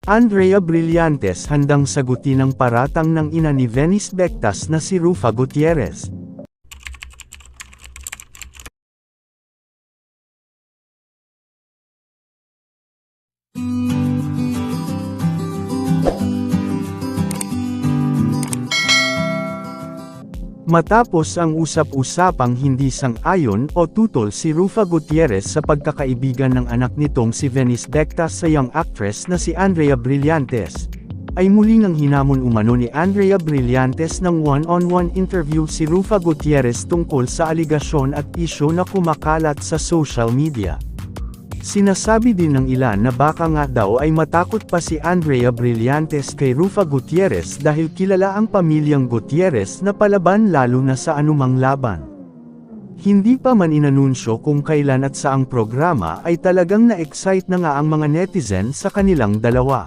Andrea Brillantes handang sagutin ang paratang ng ina ni Venice Bectas na si Rufa Gutierrez. Matapos ang usap-usapang hindi sang-ayon o tutol si Rufa Gutierrez sa pagkakaibigan ng anak nitong si Venice Bectas sa young actress na si Andrea Brillantes, ay muli nang hinamon umano ni Andrea Brillantes ng one-on-one interview si Rufa Gutierrez tungkol sa aligasyon at isyu na kumakalat sa social media. Sinasabi din ng ilan na baka nga daw ay matakot pa si Andrea Brillantes kay Rufa Gutierrez dahil kilala ang pamilyang Gutierrez na palaban lalo na sa anumang laban. Hindi pa man inanunsyo kung kailan at saang programa ay talagang na-excite na nga ang mga netizen sa kanilang dalawa.